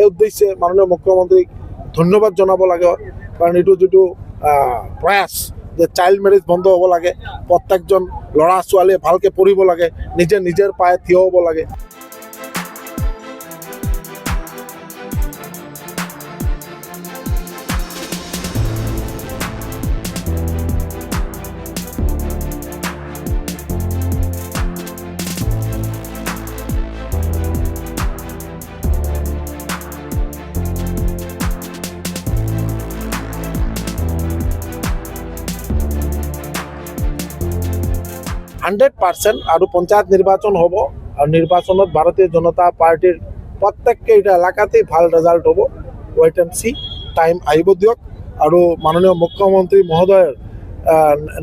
এই উদ্দেশ্যে মাননীয় মুখ্যমন্ত্ৰীক ধন্যবাদ জনাব লাগে। কাৰণ এইটো যিটো প্ৰয়াস যে চাইল্ড মেৰেজ বন্ধ হ'ব লাগে, প্ৰত্যেকজন ল'ৰা ছোৱালীয়ে ভালকৈ পঢ়িব লাগে, নিজৰ পায়ে থিয় হ'ব লাগে। আৰু পঞ্চায়ত নিৰ্বাচন হ'ব, আৰু নিৰ্বাচনত ভাৰতীয় জনতা পাৰ্টিৰ প্ৰত্যেককেইটা এলেকাতেই ভাল ৰেজাল্ট হ'ব। ৱেইট এণ্ড চি, টাইম আহিব দিয়ক। আৰু মাননীয় মুখ্যমন্ত্ৰী মহোদয়ৰ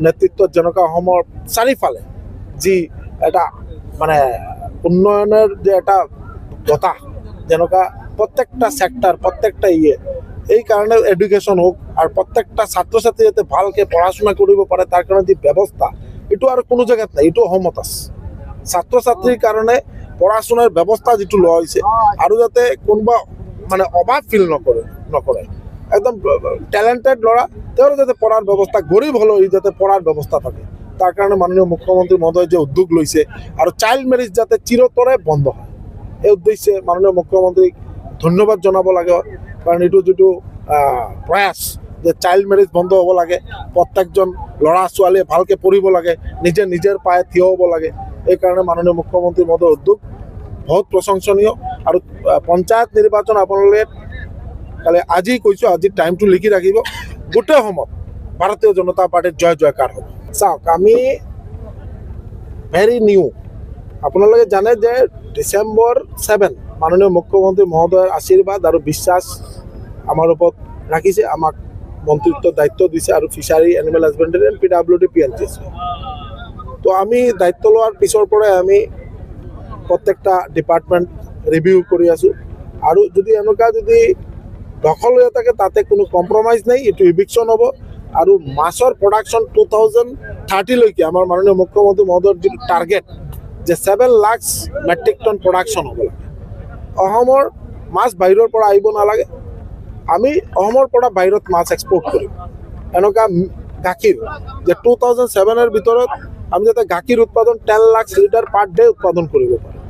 নেতৃত্বত যেনেকুৱা অসমৰ চাৰিওফালে যি এটা মানে উন্নয়নৰ যে এটা বতাহ, যেনেকুৱা প্ৰত্যেকটা ছেক্টৰ, প্ৰত্যেকটা এই কাৰণে এডুকেশ্যন হোক, আৰু প্ৰত্যেকটা ছাত্ৰ ছাত্ৰী যাতে ভালকৈ পঢ়া শুনা কৰিব পাৰে তাৰ কাৰণে যি ব্যৱস্থা, এইটো আৰু কোনো জেগাত নাই, এইটো অসমত আছে। ছাত্ৰ ছাত্ৰীৰ কাৰণে পঢ়া শুনাৰ ব্যৱস্থা যিটো লোৱা হৈছে, আৰু যাতে কোনোবা মানে অভাৱ ফিল নকৰে, একদম টেলেণ্টেড ল'ৰা তেওঁৰ যাতে পঢ়াৰ ব্যৱস্থা, গৰীব হ'লেও যাতে পঢ়াৰ ব্যৱস্থা থাকে, তাৰ কাৰণে মাননীয় মুখ্যমন্ত্ৰী মহোদয়ে যে উদ্যোগ লৈছে, আৰু চাইল্ড মেৰেজ যাতে চিৰতৰে বন্ধ হয়, এই উদ্দেশ্যে মাননীয় মুখ্যমন্ত্ৰীক ধন্যবাদ জনাব লাগে। কাৰণ এইটো যিটো প্ৰয়াস যে চাইল্ড মেৰেজ বন্ধ হ'ব লাগে, প্ৰত্যেকজন ল'ৰা ছোৱালীয়ে ভালকৈ পঢ়িব লাগে, নিজৰ পায়ে থিয় হ'ব লাগে, এইকাৰণে মাননীয় মুখ্যমন্ত্ৰী মহোদয়ৰ উদ্যোগ বহুত প্ৰশংসনীয়। আৰু পঞ্চায়ত নিৰ্বাচন আপোনালোকে কালি আজি কৈছোঁ, আজি টাইমটো লিখি ৰাখিব, গোটেই অসমত ভাৰতীয় জনতা পাৰ্টিৰ জয় জয়কাৰ হ'ব। চাওক, আমি ভেৰি নিউ, আপোনালোকে জানে যে ডিচেম্বৰ 7 মাননীয় মুখ্যমন্ত্ৰী মহোদয়ৰ আশীৰ্বাদ আৰু বিশ্বাস আমাৰ ওপৰত ৰাখিছে, আমাক মন্ত্ৰিত্ব দায়িত্ব দিছে, আৰু fishery, animal husbandry and PWD PNGS। তো আমি দায়িত্ব লোৱাৰ পিছৰ পৰাই আমি প্ৰত্যেকটা ডিপাৰ্টমেণ্ট ৰিভিউ কৰি আছোঁ, আৰু যদি এনেকুৱা যদি দখল হৈ থাকে তাতে কোনো কম্প্ৰমাইজ নাই, এইটো ইভিকশ্যন হ'ব। আৰু মাছৰ প্ৰডাকশ্যন 2030লৈকে আমাৰ মাননীয় মুখ্যমন্ত্ৰী মহোদয়ৰ যিটো টাৰ্গেট যে 7 লাখ মেট্ৰিক টন প্ৰডাকশ্যন হ'ব লাগে। অসমৰ মাছ বাহিৰৰ পৰা আহিব নালাগে, আমি অসমৰ পৰা বাহিৰত মাছ এক্সপৰ্ট কৰিম। এনেকুৱা গাখীৰ যে 2007 ভিতৰত আমি যাতে গাখীৰ উৎপাদন 10 লাখ লিটাৰ পাৰ ডে উৎপাদন কৰিব পাৰোঁ।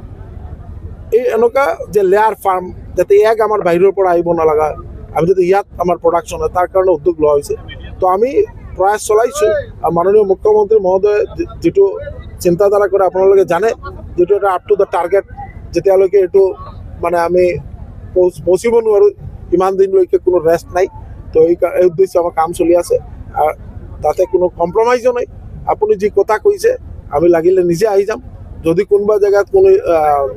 এই এনেকুৱা যে লেয়াৰ ফাৰ্ম, যাতে এগ আমাৰ বাহিৰৰ পৰা আহিব নালাগে, আমি যাতে ইয়াত আমাৰ প্ৰডাকশ্যন হয়, তাৰ কাৰণে উদ্যোগ লোৱা হৈছে। তো আমি প্ৰয়াস চলাইছোঁ, আৰু মাননীয় মুখ্যমন্ত্ৰী মহোদয়ে যিটো চিন্তাধাৰা কৰে আপোনালোকে জানে, যিটো এটা আপ টু দ্য টাৰ্গেট, যেতিয়ালৈকে এইটো মানে আমি পৌঁছিব নোৱাৰোঁ ইমান দিনলৈকে কোনো ৰেষ্ট নাই। তো এই উদ্দেশ্যে আমাৰ কাম চলি আছে, আৰু তাতে কোনো কম্প্ৰমাইজো নাই। আপুনি যি কথা কৈছে, আমি লাগিলে নিজে আহি যাম, যদি কোনোবা জেগাত কোনো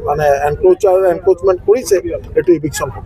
মানে এনক্ৰোচমেণ্ট কৰিছে, এইটো ইভিকশ্যন হ'ব।